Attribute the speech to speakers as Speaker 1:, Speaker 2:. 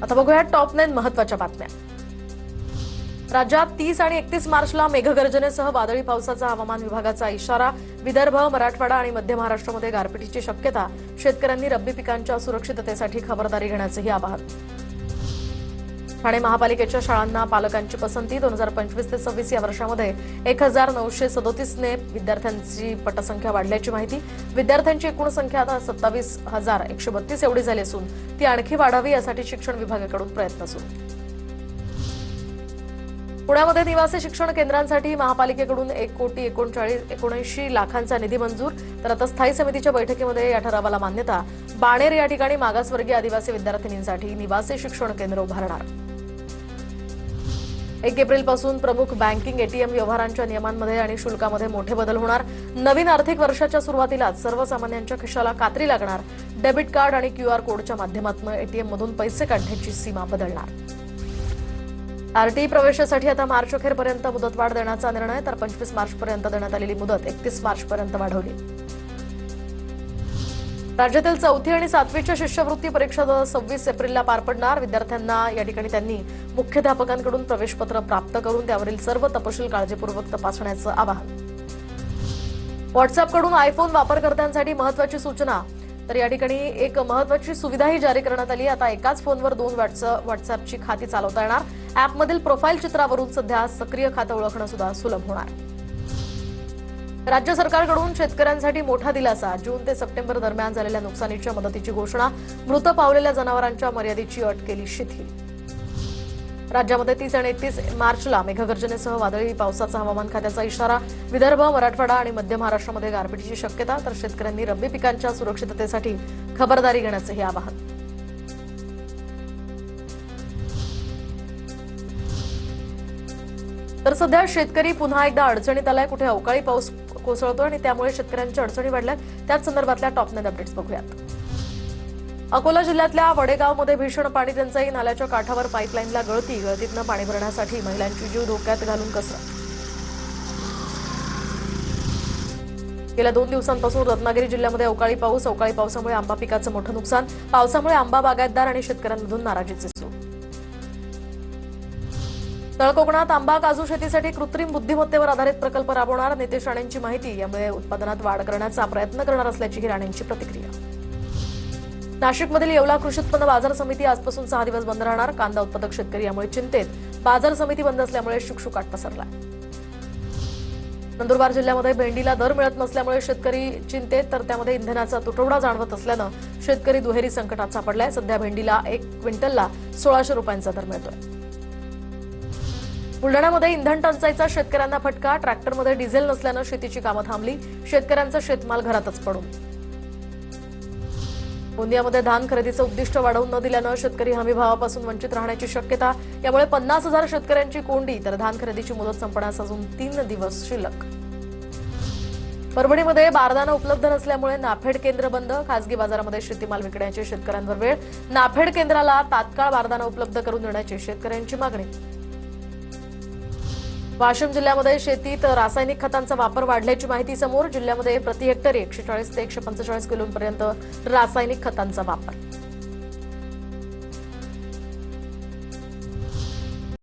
Speaker 1: आता बघूया टॉप 9 महत्त्वाच्या बातम्या। राज्यात 30 आणि 31 मार्चला मेघगर्जनेसह वादळी पावसाचा हवामान विभागाचा इशारा। विदर्भ, मराठवाडा आणि मध्य महाराष्ट्रामध्ये गारपिटीची शक्यता। शेतकऱ्यांनी रब्बी पिकांच्या सुरक्षिततेसाठी खबरदारी घेण्याचेही आवाहन। ठाणे महापालिकेच्या शाळांना पालकांची पसंती। 2025 ते 26 या वर्षामध्ये 1937 ने विद्यार्थ्यांची पटसंख्या वाढल्याची माहिती। विद्यार्थ्यांची एकूण संख्या आता 27,132 एवढी झाली असून ती आणखी वाढावी यासाठी शिक्षण विभागाकडून प्रयत्न सुरू। पुण्यामध्ये निवासी शिक्षण केंद्रांसाठी महापालिकेकडून 1,79,00,000 निधी मंजूर। तर आता स्थायी समितीच्या बैठकीमध्ये या ठरावाला मान्यता। बाणेर या ठिकाणी मागासवर्गीय आदिवासी विद्यार्थिनींसाठी निवासी शिक्षण केंद्र उभारणार। 1 एप्रिलपासून प्रमुख बँकिंग एटीएम व्यवहारांच्या नियमांमध्ये आणि शुल्कामध्ये मोठे बदल होणार। नवीन आर्थिक वर्षाच्या सुरुवातीलाच सर्वसामान्यांच्या खिशाला कात्री लागणार। डेबिट कार्ड आणि क्यूआर कोडच्या माध्यमातून एटीएममधून पैसे काढण्याची सीमा बदलणार। आरटीई प्रवेशासाठी आता मार्च अखेरपर्यंत मुदतवाढ देण्याचा निर्णय। तर 25 मार्चपर्यंत देण्यात आलेली मुदत 31 मार्चपर्यंत वाढवली। राज्यातील 4थी आणि 7वीच्या शिष्यवृत्ती परीक्षा 26 एप्रिलला पार पडणार। विद्यार्थ्यांना या ठिकाणी त्यांनी मुख्याध्यापकांकडून प्रवेशपत्र प्राप्त करून त्यावरील सर्व तपशील काळजीपूर्वक तपासण्याचं आवाहन। व्हॉट्सअपकडून आयफोन वापरकर्त्यांसाठी महत्त्वाची सूचना। तर या ठिकाणी एक महत्त्वाची सुविधाही जारी करण्यात आली। आता एकाच फोनवर 2 व्हॉट्सअपची खाती चालवता येणार। ॲपमधील प्रोफाईल चित्रावरून सध्या सक्रिय खातं ओळखणं सुद्धा सुलभ होणार। राज्य सरकारकडून शेतकऱ्यांसाठी मोठा दिलासा। जून ते सप्टेंबर दरम्यान झालेल्या नुकसानीच्या मदतीची घोषणा। मृत पावलेल्या जनावरांच्या मर्यादेची अट केली शिथिल। राज्यामध्ये 30 आणि 31 मार्चला मेघगर्जनेसह वादळी पावसाचा हवामान खात्याचा इशारा। विदर्भ, मराठवाडा आणि मध्य महाराष्ट्रामध्ये गारपिटीची शक्यता। तर शेतकऱ्यांनी रब्बी पिकांच्या सुरक्षिततेसाठी खबरदारी घेण्याचेही आवाहन। तर सध्या शेतकरी पुन्हा एकदा अडचणीत आलाय। कुठे अवकाळी पाऊस कोसळतोय आणि त्यामुळे शेतकऱ्यांच्या अडचणी वाढल्यात। त्याच संदर्भातल्या टॉप 9 अपडेट्स बघूयात। अकोला जिल्ह्यातल्या वडेगावमध्ये भीषण पाणी टंचाई। नाल्याच्या काठावर पाईपलाईनला गळतीतनं पाणी भरण्यासाठी महिलांची जीव धोक्यात घालून कसरत। गेल्या 2 दिवसांपासून रत्नागिरी जिल्ह्यामध्ये अवकाळी पावसामुळे आंबा पिकाचं मोठं नुकसान। पावसामुळे आंबा बागायतदार आणि शेतकऱ्यांमधून नाराजीचे सूर। तळकोकणात आंबा काजू शेतीसाठी कृत्रिम बुद्धिमत्तेवर आधारित प्रकल्प राबवणार। नितेश राणेंची माहिती। यामुळे उत्पादनात वाढ करण्याचा प्रयत्न करणार असल्याची राणेंची प्रतिक्रिया। नाशिकमधील येवला कृषी उत्पन्न बाजार समिती आजपासून 6 दिवस बंद राहणार। कांदा उत्पादक शेतकरी यामुळे चिंतेत। बाजार समिती बंद असल्यामुळे शुकशुकाट पसरला। नंदुरबार जिल्ह्यामध्ये भेंडीला दर मिळत नसल्यामुळे शेतकरी चिंतेत। तर त्यामध्ये इंधनाचा तुटवडा जाणवत असल्यानं शेतकरी दुहेरी संकटात सापडलाय। सध्या भेंडीला 1 क्विंटलला 1600 रुपयांचा दर मिळतोय। बुलढाण्यामध्ये इंधन टंचाईचा शेतकऱ्यांना फटका। ट्रॅक्टरमध्ये डिझेल नसल्यानं शेतीची कामं थांबली। शेतकऱ्यांचा शेतमाल घरातच पडून। गोंदियामध्ये धान खरेदीचं उद्दिष्ट वाढवून न दिल्यानं शेतकरी हमीभावापासून वंचित राहण्याची शक्यता। यामुळे 50,000 शेतकऱ्यांची कोंडी। तर धान खरेदीची मुदत संपण्यास अजून 3 दिवस शिल्लक। परभणीमध्ये बारदाना उपलब्ध नसल्यामुळे नाफेड केंद्र बंद। खासगी बाजारामध्ये शेतीमाल विकण्याची शेतकऱ्यांवर वेळ। नाफेड केंद्राला तात्काळ बारदाना उपलब्ध करून देण्याची शेतकऱ्यांची मागणी। वाशिम जिल्ह्यामध्ये शेतीत रासायनिक खतांचा वापर वाढल्याची माहिती समोर। जिल्ह्यामध्ये प्रति हेक्टरी 140 ते 145 किलोपर्यंत रासायनिक खतांचा वापर।